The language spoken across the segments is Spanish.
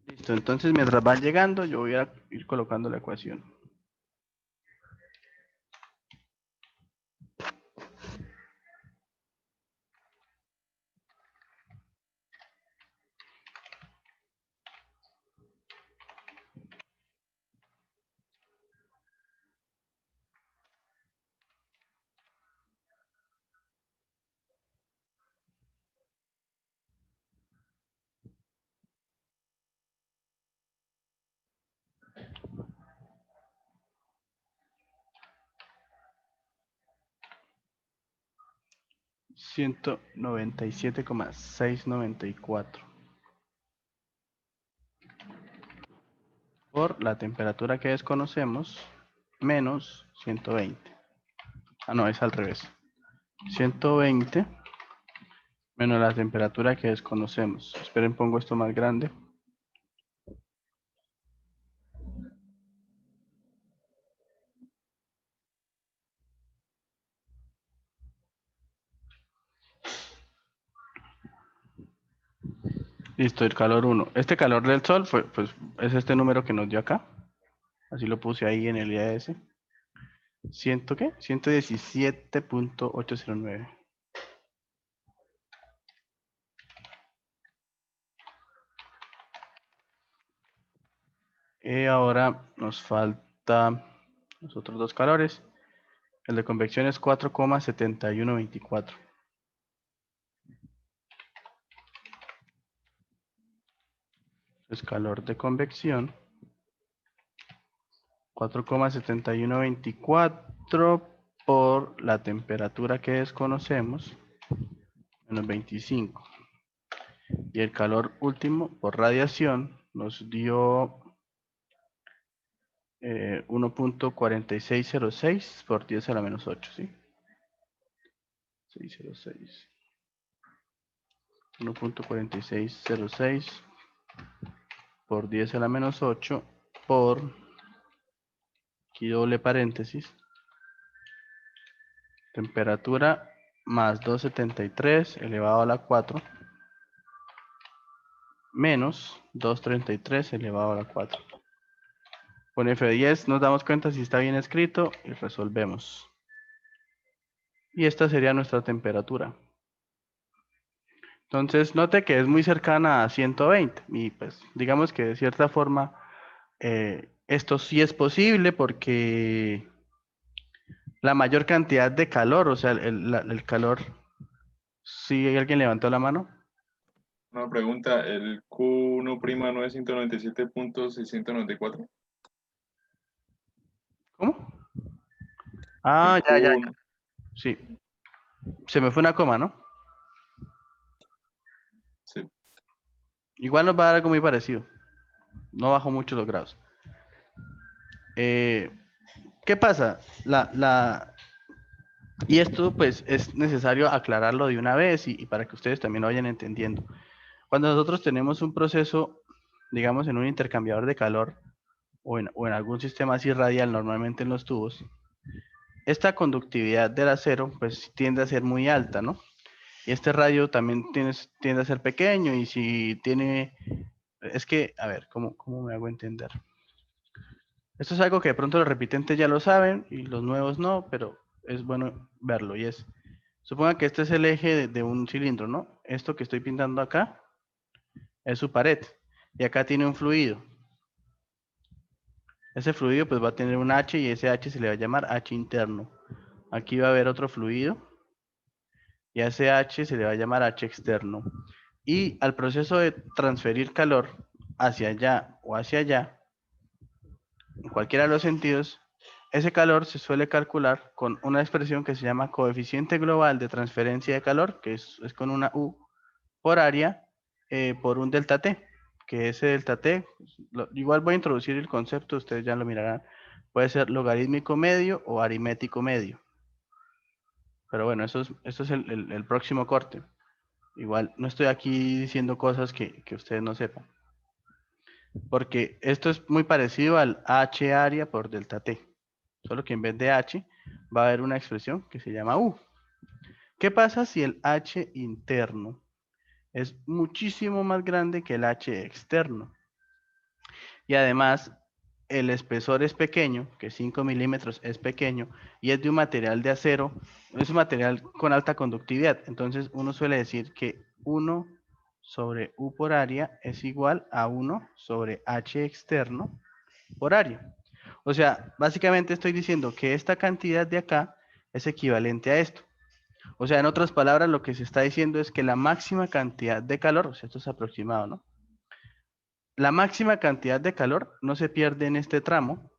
Listo, entonces mientras van llegando, yo voy a ir colocando la ecuación. $197,694 por la temperatura que desconocemos menos 120. Ah, no, es al revés. 120 menos la temperatura que desconocemos. Esperen, pongo esto más grande. Listo, el calor 1. Este calor del sol fue, pues, es este número que nos dio acá. Así lo puse ahí en el IAS. ¿Qué? 117.809. Y ahora nos falta los otros dos calores. El de convección es 4,7124. Es calor de convección 4,7124 por la temperatura que desconocemos, menos 25. Y el calor último por radiación nos dio 1.4606 por 10 a la menos 8, ¿sí? 606. 1.4606 por 10 a la menos 8 por, aquí doble paréntesis, temperatura más 273 elevado a la 4 menos 233 elevado a la 4. Con F10 nos damos cuenta si está bien escrito y resolvemos. Y esta sería nuestra temperatura. Entonces note que es muy cercana a 120 y pues digamos que de cierta forma esto sí es posible porque la mayor cantidad de calor, o sea, el calor, si alguien levantó la mano. Una pregunta, ¿el Q1' no es 197.694? ¿Cómo? El Ah, ya, Q1, sí. Se me fue una coma, ¿no? sí. Igual nos va a dar algo muy parecido. No bajó mucho los grados. ¿Qué pasa? Y esto pues es necesario aclararlo de una vez y para que ustedes también lo vayan entendiendo. Cuando nosotros tenemos un proceso, digamos, en un intercambiador de calor o en algún sistema así radial, normalmente en los tubos, esta conductividad del acero pues tiende a ser muy alta, ¿no? Y este radio también tiende a ser pequeño y si tiene... Es que, a ver, ¿cómo me hago entender? Esto es algo que de pronto los repitentes ya lo saben y los nuevos no, pero es bueno verlo y es... Suponga que este es el eje de un cilindro, ¿no? Esto que estoy pintando acá es su pared y acá tiene un fluido. Ese fluido pues va a tener un H y ese H se le va a llamar H interno. Aquí va a haber otro fluido y a ese H se le va a llamar H externo. Y al proceso de transferir calor hacia allá o hacia allá, en cualquiera de los sentidos, ese calor se suele calcular con una expresión que se llama coeficiente global de transferencia de calor, que es con una U, por área, por un delta T, que ese delta T, igual voy a introducir el concepto, ustedes ya lo mirarán, puede ser logarítmico medio o aritmético medio. Pero bueno, esto es el próximo corte. Igual, no estoy aquí diciendo cosas que ustedes no sepan. Porque esto es muy parecido al H área por delta T. Solo que en vez de H va a haber una expresión que se llama U. ¿Qué pasa si el H interno es muchísimo más grande que el H externo? Y además, el espesor es pequeño, que 5 milímetros es pequeño, y es de un material de acero, es un material con alta conductividad. Entonces, uno suele decir que 1 sobre U por área es igual a 1 sobre H externo por área. O sea, básicamente estoy diciendo que esta cantidad de acá es equivalente a esto. O sea, en otras palabras, lo que se está diciendo es que la máxima cantidad de calor, o sea, esto es aproximado, ¿no? La máxima cantidad de calor no se pierde en este tramo,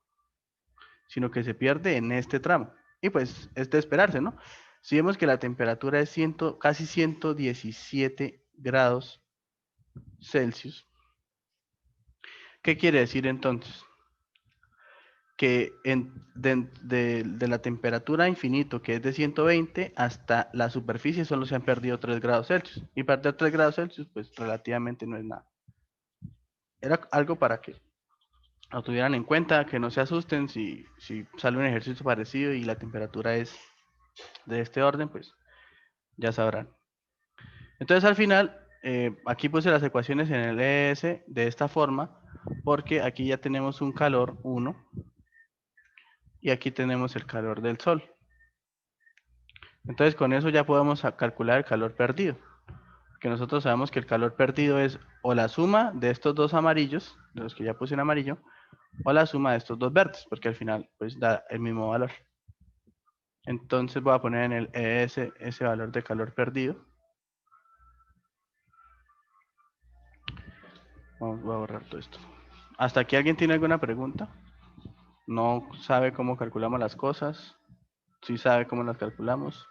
sino que se pierde en este tramo. Y pues es de esperarse, ¿no? Si vemos que la temperatura es casi 117 grados Celsius, ¿qué quiere decir entonces? Que de la temperatura infinito, que es de 120, hasta la superficie solo se han perdido 3 grados Celsius. Y perder 3 grados Celsius, pues relativamente no es nada. Era algo para que lo tuvieran en cuenta, que no se asusten si sale un ejercicio parecido y la temperatura es de este orden, pues ya sabrán. Entonces al final, aquí puse las ecuaciones en el ES de esta forma, porque aquí ya tenemos un calor 1 y aquí tenemos el calor del sol. Entonces con eso ya podemos calcular el calor perdido, que nosotros sabemos que el calor perdido es o la suma de estos dos amarillos, de los que ya puse en amarillo, o la suma de estos dos verdes, porque al final pues da el mismo valor. Entonces voy a poner en el ES ese valor de calor perdido. Voy a borrar todo esto. ¿Hasta aquí alguien tiene alguna pregunta? ¿No sabe cómo calculamos las cosas? ¿Sí sabe cómo las calculamos?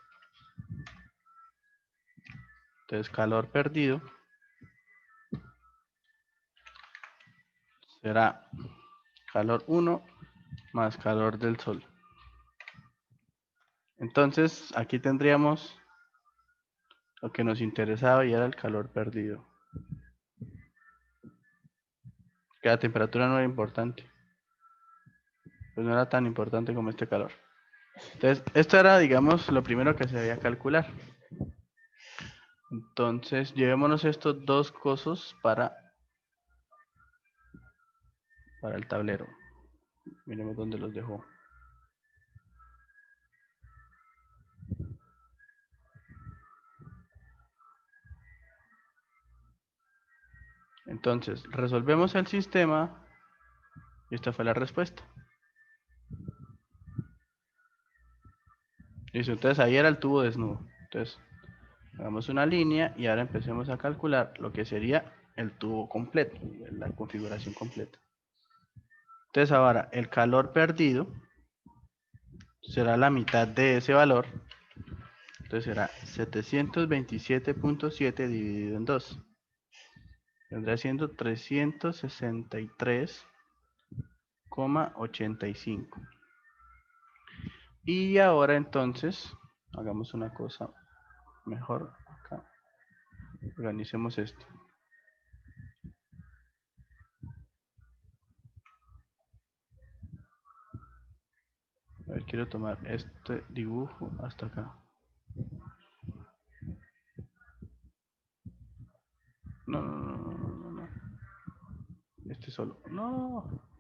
Entonces calor perdido será calor 1 más calor del sol. Entonces aquí tendríamos lo que nos interesaba y era el calor perdido. Que la temperatura no era importante. Pues no era tan importante como este calor. Entonces, esto era, digamos, lo primero que se debía calcular. Entonces, llevémonos estos dos cosos para el tablero. Miremos dónde los dejó. Entonces, resolvemos el sistema y esta fue la respuesta. Listo, entonces ahí era el tubo desnudo. Entonces, hagamos una línea y ahora empecemos a calcular lo que sería el tubo completo, la configuración completa. Entonces ahora, el calor perdido será la mitad de ese valor. Entonces será 727.7 dividido en 2. Vendrá siendo 363,85. Y ahora entonces, hagamos una cosa mejor acá. Organicemos esto. A ver, quiero tomar este dibujo hasta acá. No, no, no, no, no, no. Este solo. No.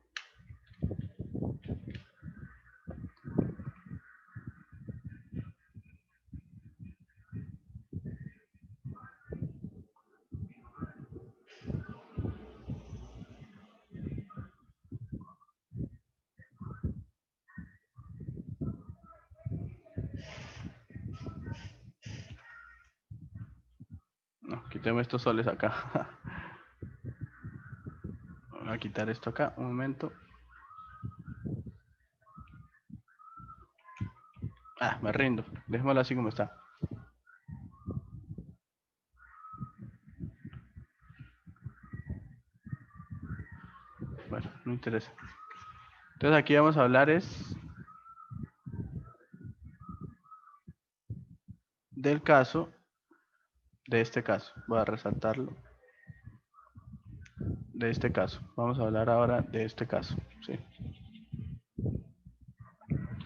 No, quitemos estos soles acá. Voy a quitar esto acá, un momento. Ah, me rindo. Dejémoslo así como está. Bueno, no interesa. Entonces aquí vamos a hablar es del caso, de este caso. Voy a resaltarlo. De este caso. Vamos a hablar ahora de este caso. ¿Sí?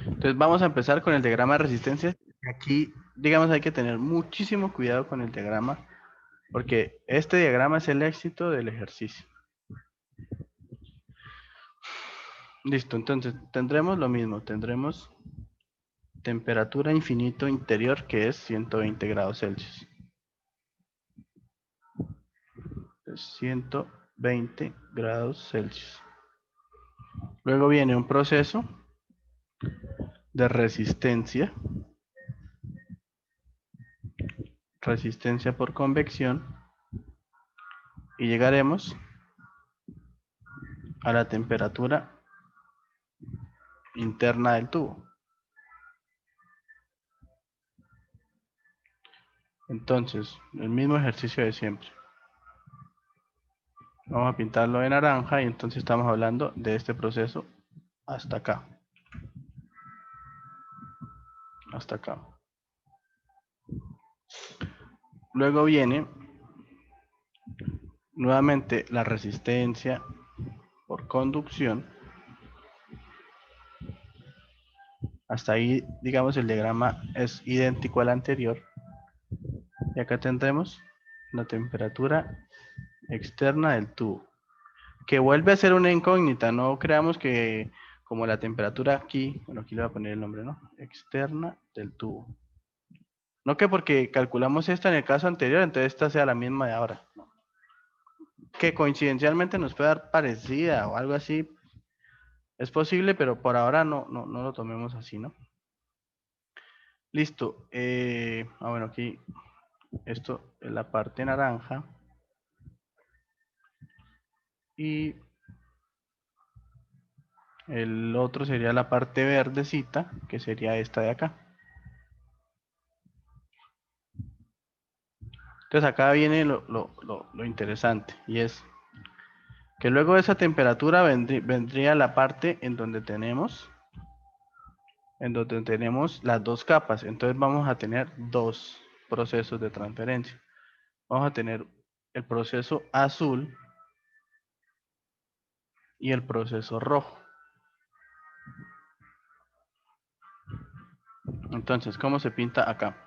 Entonces vamos a empezar con el diagrama de resistencia. Aquí, digamos, hay que tener muchísimo cuidado con el diagrama, porque este diagrama es el éxito del ejercicio. Listo, entonces tendremos lo mismo. Tendremos temperatura infinito interior, que es 120 grados Celsius. 120 grados Celsius. Luego viene un proceso de resistencia por convección, y llegaremos a la temperatura interna del tubo. Entonces, el mismo ejercicio de siempre. Vamos a pintarlo de naranja y entonces estamos hablando de este proceso hasta acá. Hasta acá. Luego viene nuevamente la resistencia por conducción. Hasta ahí, digamos, el diagrama es idéntico al anterior. Y acá tendremos la temperatura externa del tubo, que vuelve a ser una incógnita. No creamos que como la temperatura aquí, bueno, aquí le voy a poner el nombre, ¿no? Externa del tubo. No que porque calculamos esta en el caso anterior, entonces esta sea la misma de ahora. No. Que coincidencialmente nos puede dar parecida o algo así. Es posible, pero por ahora no lo tomemos así, ¿no? Listo. Bueno, aquí esto es la parte naranja. Y el otro sería la parte verdecita, que sería esta de acá. Entonces acá viene lo interesante, y es que luego de esa temperatura vendría la parte en donde tenemos las dos capas. Entonces vamos a tener dos procesos de transferencia. Vamos a tener el proceso azul y el proceso rojo. Entonces, ¿cómo se pinta acá?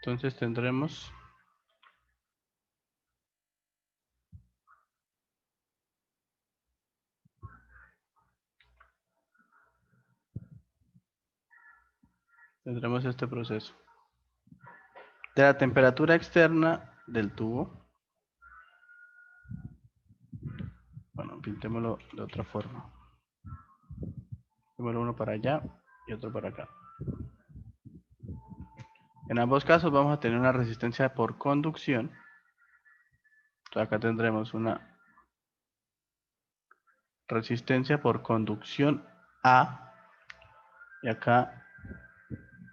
Entonces tendremos este proceso. De la temperatura externa del tubo. Bueno, pintémoslo de otra forma. Pintémoslo uno para allá y otro para acá. En ambos casos vamos a tener una resistencia por conducción. Entonces acá tendremos una resistencia por conducción A y acá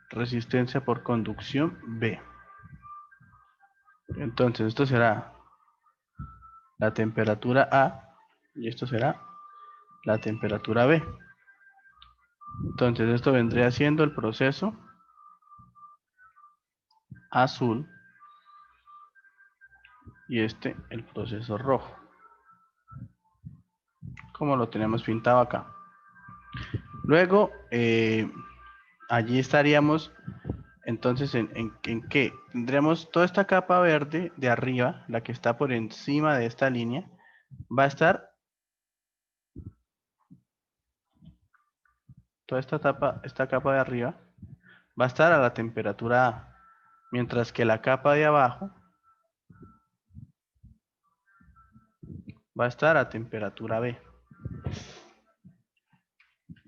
resistencia por conducción B. Entonces esto será la temperatura A y esto será la temperatura B. Entonces esto vendría siendo el proceso azul y este el proceso rojo, como lo tenemos pintado acá. Luego allí estaríamos entonces en qué tendremos toda esta capa verde de arriba, la que está por encima de esta línea, va a estar toda esta capa de arriba va a estar a la temperatura A, mientras que la capa de abajo va a estar a temperatura B.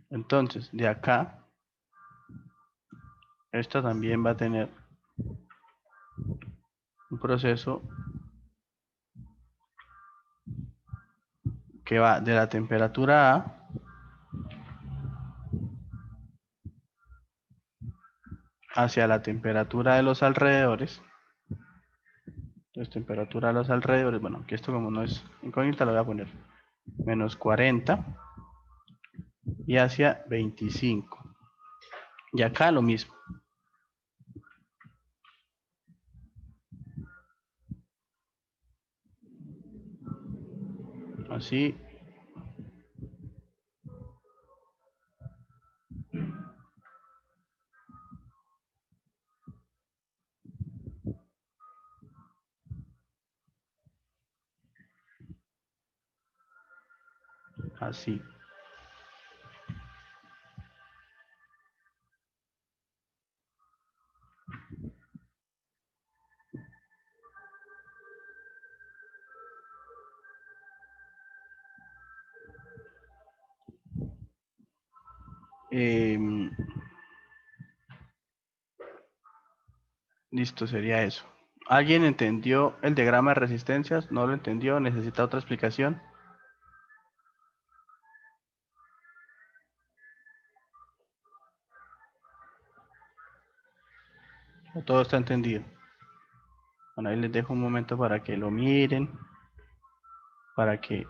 Entonces, de acá, esta también va a tener un proceso que va de la temperatura A hacia la temperatura de los alrededores. Entonces Entonces, temperatura a los alrededores. Bueno, que esto como no es incógnita, lo voy a poner menos 40 y hacia 25. Y acá lo mismo. Así. Así. Listo, sería eso. ¿Alguien entendió el diagrama de resistencias? ¿No lo entendió? ¿Necesita otra explicación? ¿O todo está entendido? Bueno, ahí les dejo un momento para que lo miren, para que,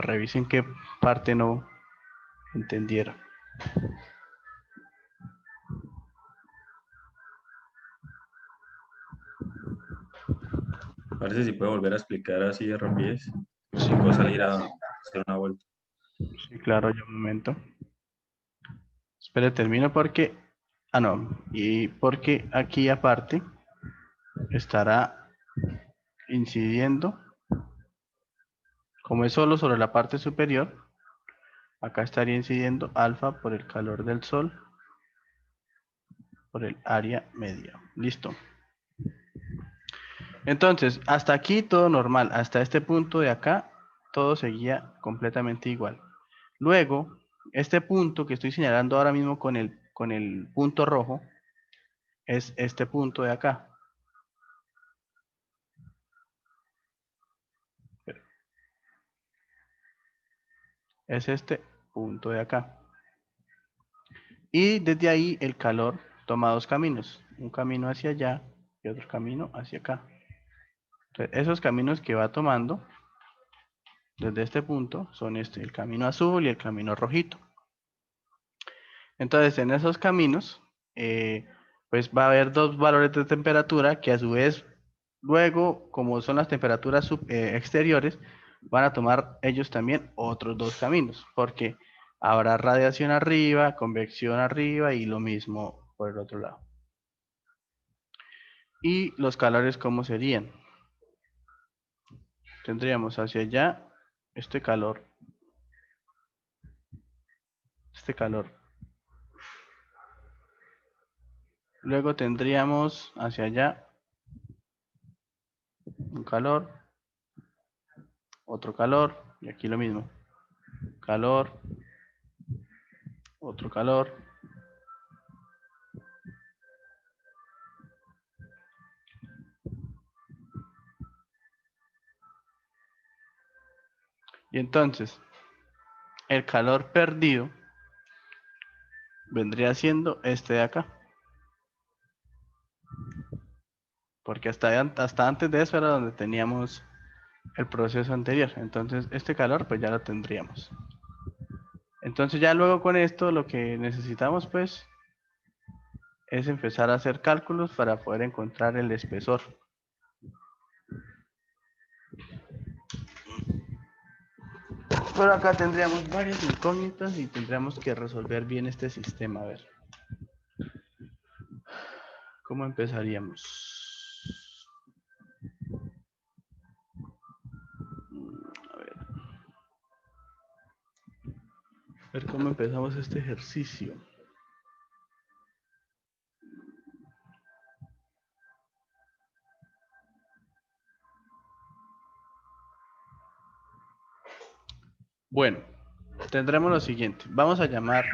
revisen qué parte no entendieron. Parece si puede volver a explicar así de rapidez. Si puedo salir a hacer una vuelta. Sí, claro, ya un momento. Espere, termino porque... Ah, no. Y porque aquí aparte estará incidiendo, como es solo sobre la parte superior, acá estaría incidiendo alfa por el calor del sol por el área media. Listo. Entonces, hasta aquí todo normal. Hasta este punto de acá, todo seguía completamente igual. Luego, este punto que estoy señalando ahora mismo con el punto rojo, es este punto de acá. Es este punto de acá. Y desde ahí el calor toma dos caminos. Un camino hacia allá y otro camino hacia acá. Entonces, esos caminos que va tomando desde este punto son el camino azul y el camino rojito. Entonces, en esos caminos, pues va a haber dos valores de temperatura que a su vez, luego, como son las temperaturas exteriores, van a tomar ellos también otros dos caminos, porque habrá radiación arriba, convección arriba y lo mismo por el otro lado. Y los calores, ¿cómo serían? Tendríamos hacia allá este calor. Este calor. Luego tendríamos hacia allá un calor, otro calor, y aquí lo mismo. Calor, otro calor. Y entonces, el calor perdido vendría siendo este de acá. Porque hasta antes de eso era donde teníamos el proceso anterior. Entonces, este calor pues ya lo tendríamos. Entonces ya luego con esto lo que necesitamos pues es empezar a hacer cálculos para poder encontrar el espesor. Pero acá tendríamos varias incógnitas y tendríamos que resolver bien este sistema. A ver. ¿Cómo empezaríamos? A ver. A ver cómo empezamos este ejercicio. Bueno, tendremos lo siguiente. Vamos a llamar.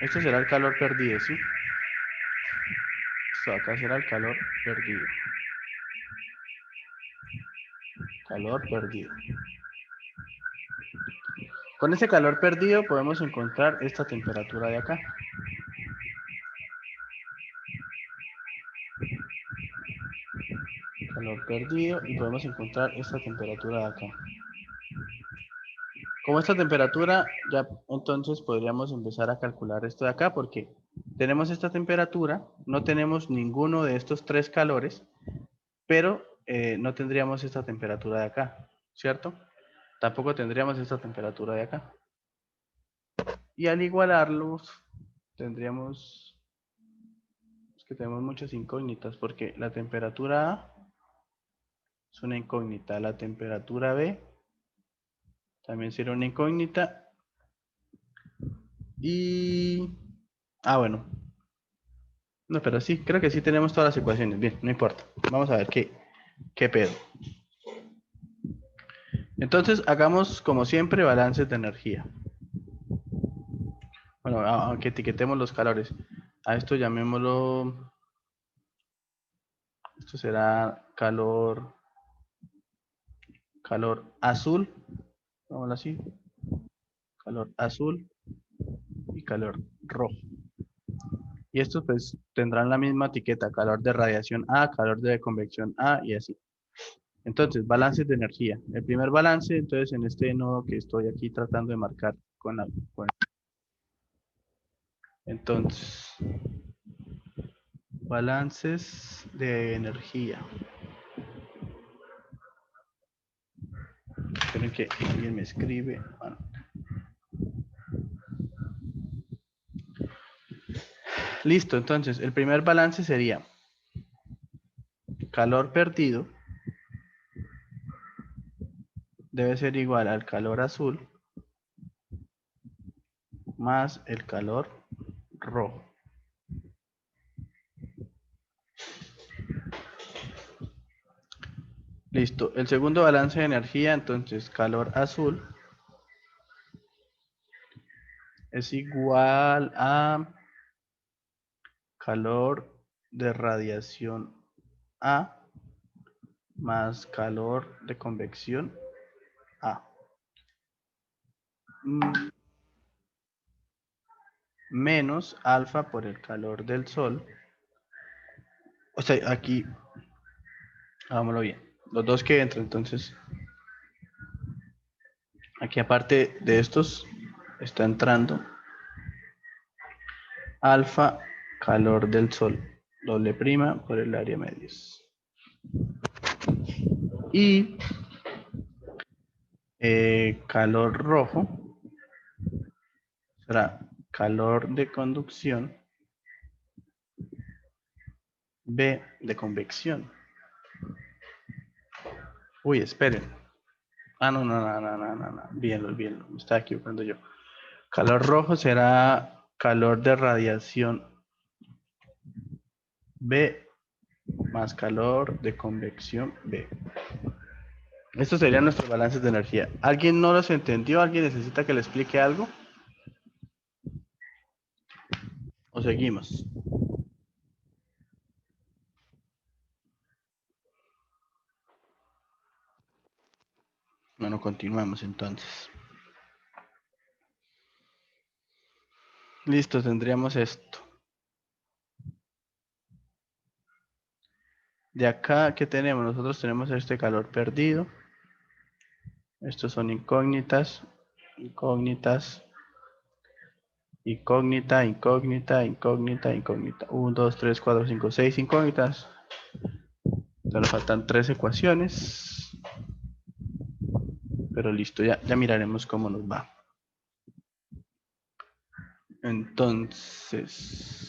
Esto será el calor perdido, ¿sí? Esto acá será el calor perdido. Calor perdido. Con ese calor perdido podemos encontrar esta temperatura de acá. calor perdido y podemos encontrar esta temperatura de acá. Como esta temperatura, ya entonces podríamos empezar a calcular esto de acá porque tenemos esta temperatura, no tenemos ninguno de estos tres calores, pero no tendríamos esta temperatura de acá, ¿cierto? Tampoco tendríamos esta temperatura de acá. Y al igualarlos, tendríamos, es que tenemos muchas incógnitas porque la temperatura A es una incógnita, la temperatura B también sería una incógnita y... bueno. No, pero sí, creo que sí tenemos todas las ecuaciones. Bien, no importa. Vamos a ver qué pedo. Entonces, hagamos como siempre balances de energía. Bueno, aunque etiquetemos los calores. A esto llamémoslo... Esto será calor azul. Vámonos así. Calor azul y calor rojo. Y estos pues tendrán la misma etiqueta. Calor de radiación A, calor de convección A y así. Entonces, balances de energía. El primer balance, entonces, en este nodo que estoy aquí tratando de marcar entonces, balances de energía. Esperen que alguien me escribe. Bueno. Listo, entonces, el primer balance sería calor perdido debe ser igual al calor azul más el calor rojo. Listo. El segundo balance de energía, entonces, calor azul es igual a calor de radiación A más calor de convección A. Menos alfa por el calor del sol. O sea, aquí, hagámoslo bien. Los dos que entran, entonces. Aquí aparte de estos, está entrando alfa calor del sol. Doble prima por el área medios. Y calor rojo será calor de conducción B de convección. Uy, esperen. No. Bien, me estaba equivocando yo. Calor rojo será calor de radiación B más calor de convección B. Estos serían nuestros balances de energía. ¿Alguien no los entendió? ¿Alguien necesita que le explique algo? ¿O seguimos? Bueno, continuamos entonces. Listo, tendríamos esto. De acá, ¿qué tenemos? Nosotros tenemos este calor perdido. Estos son incógnitas, incógnitas, incógnita, incógnita, incógnita, incógnita. 1, 2, 3, 4, 5, 6 incógnitas. Solo faltan 3 ecuaciones. Pero listo, ya miraremos cómo nos va. Entonces,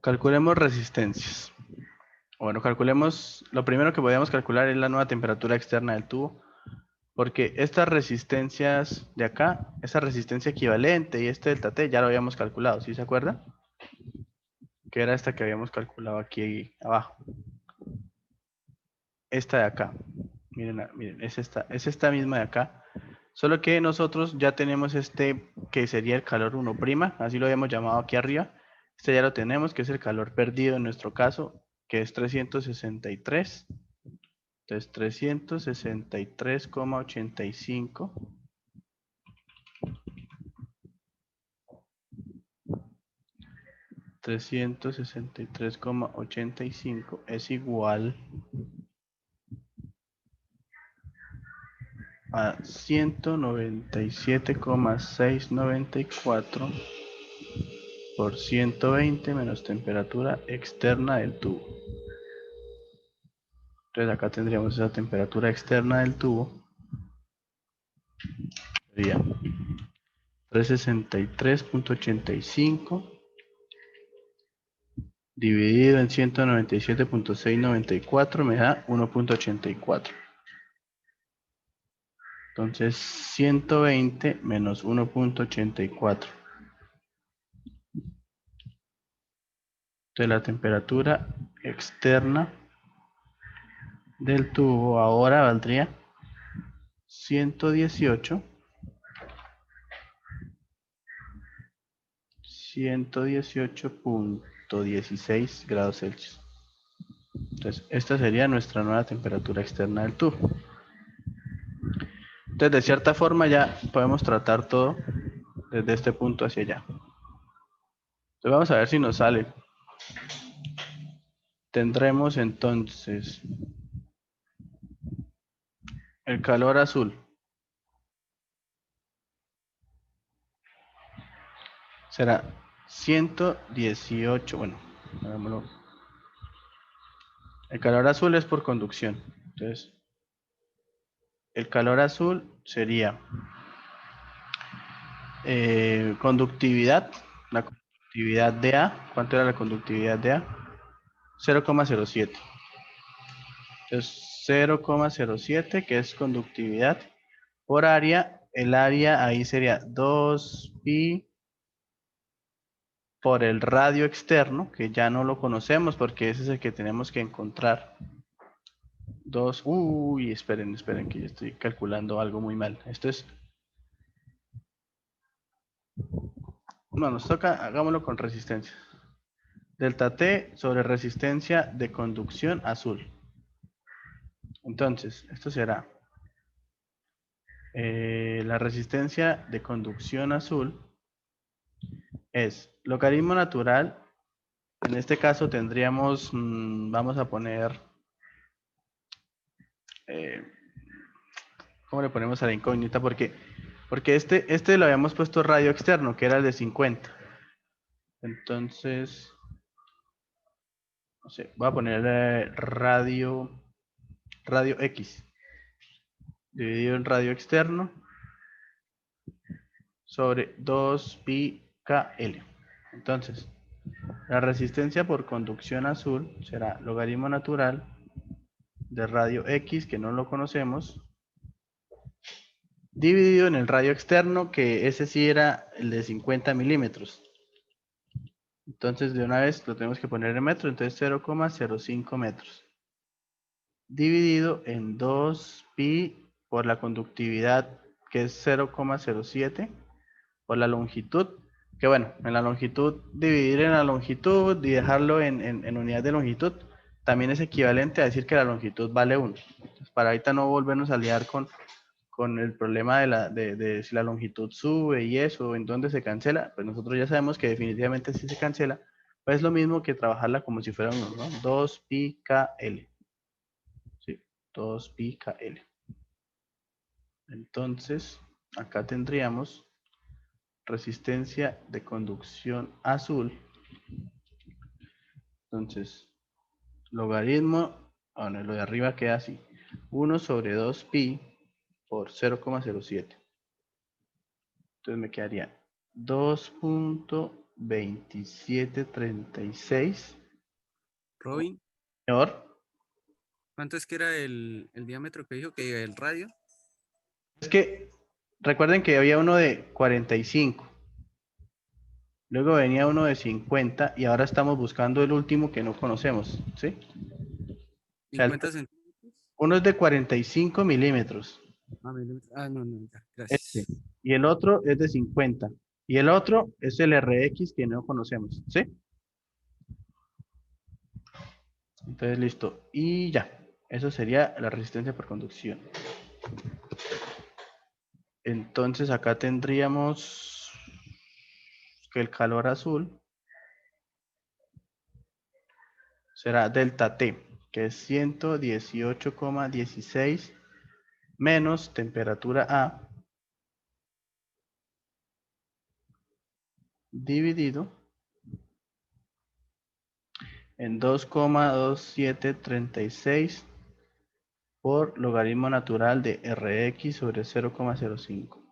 calculemos resistencias. Bueno, calculemos, lo primero que podríamos calcular es la nueva temperatura externa del tubo, porque estas resistencias de acá, esta resistencia equivalente y este delta T ya lo habíamos calculado, ¿sí se acuerdan? Que era esta que habíamos calculado aquí abajo. Esta de acá, miren, es esta misma de acá, solo que nosotros ya tenemos este que sería el calor 1', así lo habíamos llamado aquí arriba. Este ya lo tenemos, que es el calor perdido en nuestro caso, que es 363. Entonces 363,85 363,85 es igual a 197,694 por 120 menos temperatura externa del tubo. Entonces acá tendríamos esa temperatura externa del tubo. Sería 363,85 dividido en 197,694 me da 1,84. Entonces 120 menos 1,84. Entonces la temperatura externa del tubo ahora valdría 118,16 grados Celsius. Entonces, esta sería nuestra nueva temperatura externa del tubo. Entonces, de cierta forma ya podemos tratar todo desde este punto hacia allá. Entonces, vamos a ver si nos sale. Tendremos entonces el calor azul. Será 118, bueno, hagámoslo. El calor azul es por conducción. Entonces, el calor azul sería conductividad. La conductividad de A, ¿cuánto era la conductividad de A? 0,07. Entonces, 0,07, que es conductividad por área. El área ahí sería 2pi por el radio externo, que ya no lo conocemos porque ese es el que tenemos que encontrar. Uy, esperen, que yo estoy calculando algo muy mal. Esto es... No, nos toca, hagámoslo con resistencia. Delta T sobre resistencia de conducción azul. Entonces, esto será la resistencia de conducción azul es logaritmo natural. En este caso tendríamos, vamos a poner, ¿cómo le ponemos a la incógnita? Porque este lo habíamos puesto radio externo, que era el de 50. Entonces, no sé, voy a poner radio X dividido en radio externo sobre 2pi KL. Entonces, la resistencia por conducción azul será logaritmo natural de radio X, que no lo conocemos, dividido en el radio externo, que ese sí era el de 50 milímetros. Entonces, de una vez lo tenemos que poner en metros, entonces 0,05 metros. Dividido en 2pi por la conductividad, que es 0,07, por la longitud, que bueno, en la longitud, dividir en la longitud y dejarlo en unidad de longitud, también es equivalente a decir que la longitud vale 1. Entonces, para ahorita no volvernos a liar con el problema de si la longitud sube y eso, en dónde se cancela, pues nosotros ya sabemos que definitivamente sí se cancela, pues es lo mismo que trabajarla como si fuera 1, ¿no? 2pi KL. Sí, 2pi KL. Entonces, acá tendríamos resistencia de conducción azul. Entonces, logaritmo, bueno, lo de arriba queda así. 1 sobre 2pi por 0,07. Entonces me quedaría 2,2736. Robin, Señor, ¿cuánto es que era el diámetro que dijo que el radio? es que recuerden que había uno de 45. Luego venía uno de 50 y ahora estamos buscando el último que no conocemos, ¿sí? O sea, 50 centímetros. uno es de 45 milímetros. No, ya, Este. gracias. Y el otro es de 50. Y el otro es el RX que no conocemos, ¿sí? Entonces, listo. Y ya. Eso sería la resistencia por conducción. Entonces, acá tendríamos que el calor azul será delta T, que es 118,16 menos temperatura A dividido en 2,2736 por logaritmo natural de Rx sobre 0,05.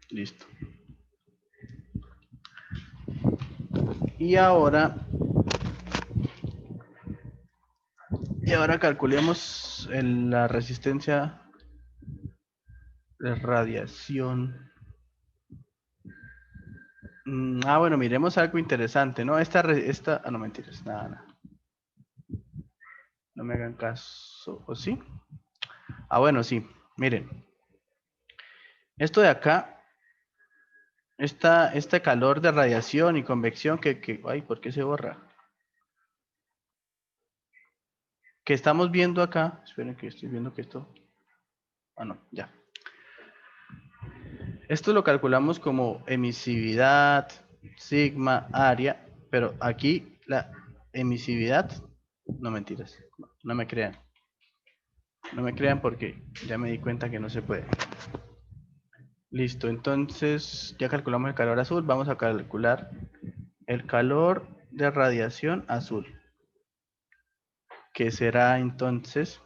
Listo. Y ahora calculemos la resistencia de radiación. Bueno, miremos algo interesante, ¿no? No mentiras, nada. No me hagan caso, ¿o sí? Bueno, sí, miren. Esto de acá, este calor de radiación y convección ay, ¿por qué se borra? Que estamos viendo acá, esperen que estoy viendo que esto, no, ya. Esto lo calculamos como emisividad, sigma, área, pero aquí la emisividad, no mentiras, no me crean. No me crean porque ya me di cuenta que no se puede. Listo, entonces ya calculamos el calor azul, vamos a calcular el calor de radiación azul, que será entonces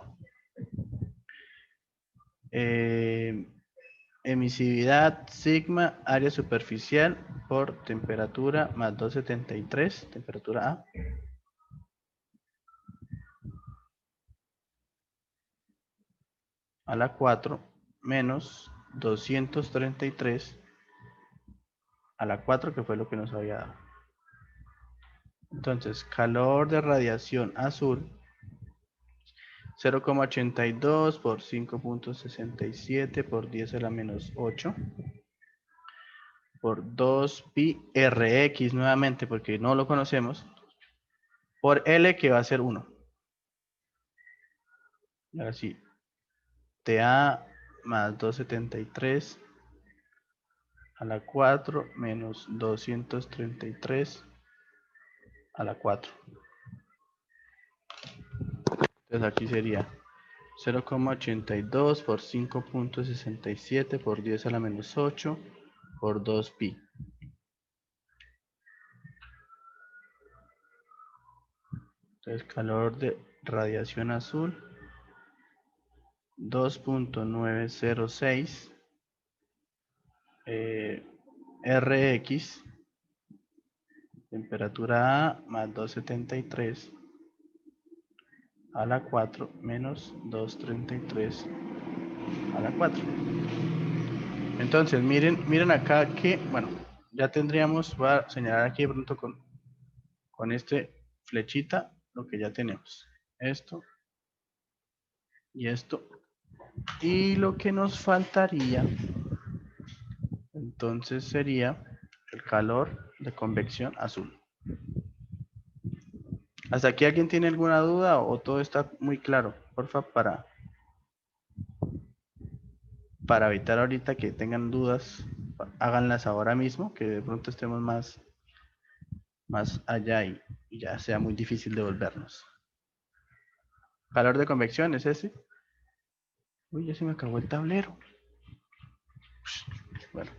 emisividad sigma área superficial por temperatura más 273, temperatura A, a la 4 menos 233 a la 4, que fue lo que nos había dado. Entonces, calor de radiación azul, 0,82 por 5,67 por 10 a la menos 8 por 2 pi Rx nuevamente, porque no lo conocemos, por L, que va a ser 1. Y ahora sí, TA más 273 a la 4 menos 233 a la 4. Entonces aquí sería 0,82 por 5,67 por 10 a la menos 8 por 2 pi. Entonces calor de radiación azul 2,906 Rx, temperatura A más 273 a la 4 menos 233 a la 4. Entonces miren acá que, bueno, ya tendríamos, voy a señalar aquí de pronto con este flechita lo que ya tenemos. Esto y esto. Y lo que nos faltaría entonces sería el calor de convección azul. ¿Hasta aquí alguien tiene alguna duda o todo está muy claro? Porfa, para evitar ahorita que tengan dudas, háganlas ahora mismo, que de pronto estemos más allá y ya sea muy difícil devolvernos. Calor de convección es ese. Uy, ya se me acabó el tablero. Bueno,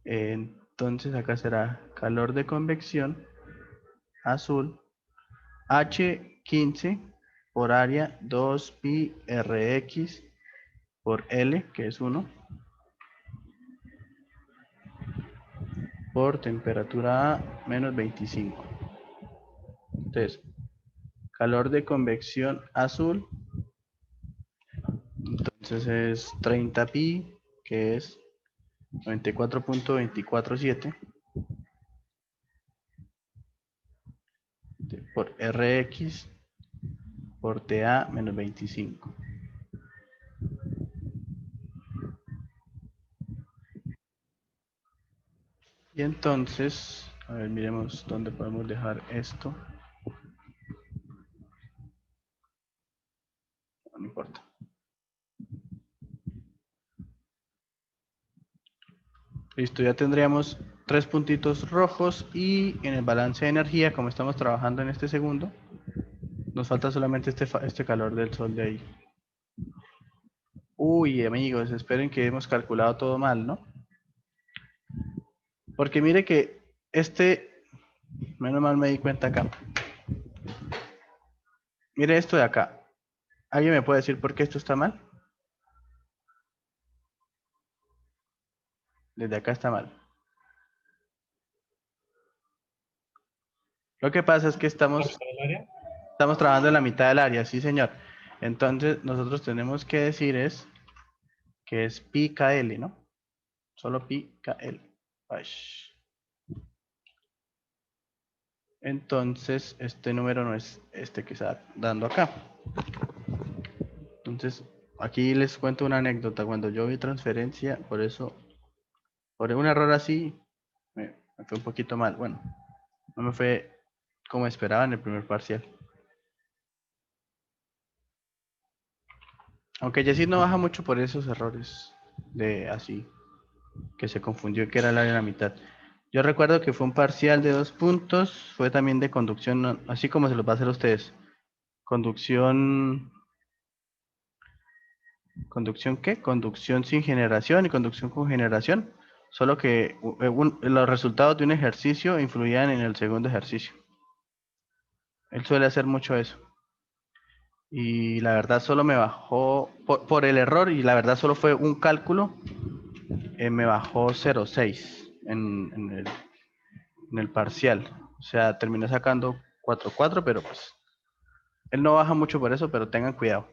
entonces acá será calor de convección azul H15 por área 2 pi Rx por L, que es 1, por temperatura A menos 25. Entonces, calor de convección azul, entonces es 30 pi, que es 94,247 por Rx por TA menos 25. Y entonces, a ver, miremos dónde podemos dejar esto. No importa. Listo, ya tendríamos 3 puntitos rojos y en el balance de energía, como estamos trabajando en este segundo, nos falta solamente este calor del sol de ahí. Uy, amigos, esperen que hemos calculado todo mal, ¿no? Porque mire que menos mal me di cuenta acá. Mire esto de acá. ¿Alguien me puede decir por qué esto está mal? Desde acá está mal. Lo que pasa es que estamos trabajando en la mitad del área, sí señor. Entonces nosotros tenemos que decir que es pi KL, ¿no? Solo pi KL. Ay. Entonces este número no es este que está dando acá. Entonces aquí les cuento una anécdota. Cuando yo vi transferencia, por un error así, me fue un poquito mal. Bueno, no me fue como esperaba en el primer parcial. Aunque Yesid no baja mucho por esos errores de así, que se confundió que era el área de la mitad. Yo recuerdo que fue un parcial de 2 puntos, fue también de conducción, así como se los va a hacer a ustedes. Conducción ¿qué? Conducción sin generación y conducción con generación. Solo que los resultados de un ejercicio influían en el segundo ejercicio. Él suele hacer mucho eso. Y la verdad solo me bajó, por el error, y la verdad solo fue un cálculo, me bajó 0,6 en el parcial. O sea, terminé sacando 4,4, pero pues él no baja mucho por eso, pero tengan cuidado,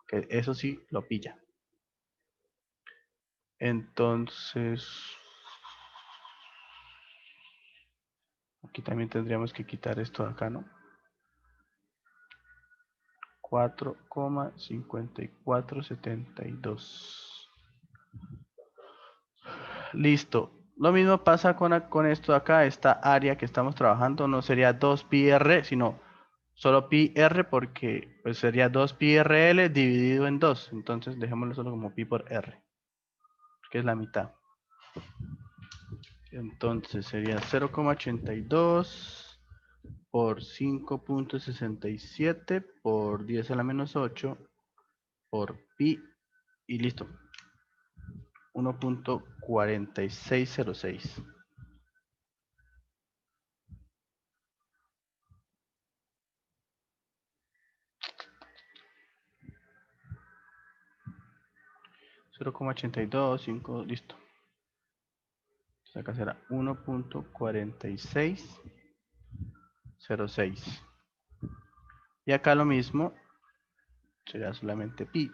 que eso sí lo pilla. Entonces, aquí también tendríamos que quitar esto de acá, ¿no? 4,5472. Listo. Lo mismo pasa con esto de acá, esta área que estamos trabajando no sería 2 pi r, sino solo pi r porque pues sería 2 pi rl dividido en 2. Entonces dejémoslo solo como pi por r, que es la mitad. Entonces sería 0,82 por 5,67 por 10 a la menos 8 por pi y listo. 1,4606. $0,82, 5, listo. Entonces acá será 1,4606. Y acá lo mismo, será solamente pi.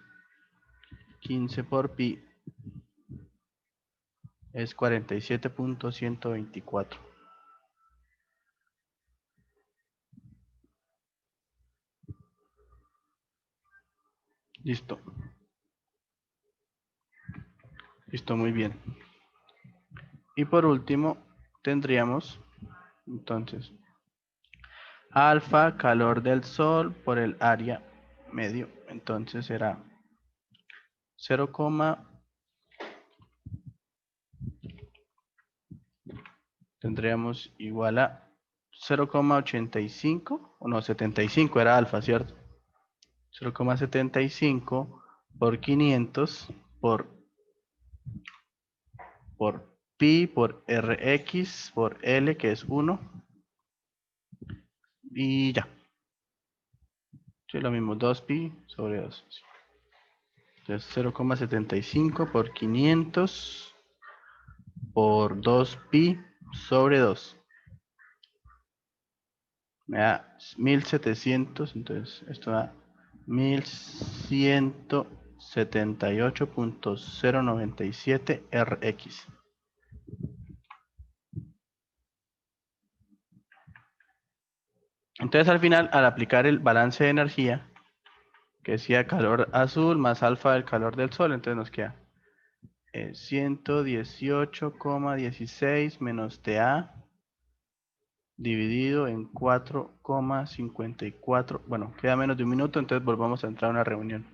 15 por pi es 47,124. Listo. Listo, muy bien. Y por último, tendríamos, entonces, alfa, calor del sol por el área medio. Entonces será 0, tendríamos igual a 0,85, o no, 75 era alfa, ¿cierto? 0,75 por 500 por pi por rx por l, que es 1. Y ya. Sí, lo mismo, 2pi sobre 2. Entonces 0,75 por 500 por 2pi sobre 2. Me da 1700, entonces esto da 1178,097 Rx. Entonces al final, al aplicar el balance de energía, que decía calor azul más alfa del calor del sol, entonces nos queda 118,16 menos TA dividido en 4,54. Bueno, queda menos de un minuto, entonces volvamos a entrar a una reunión.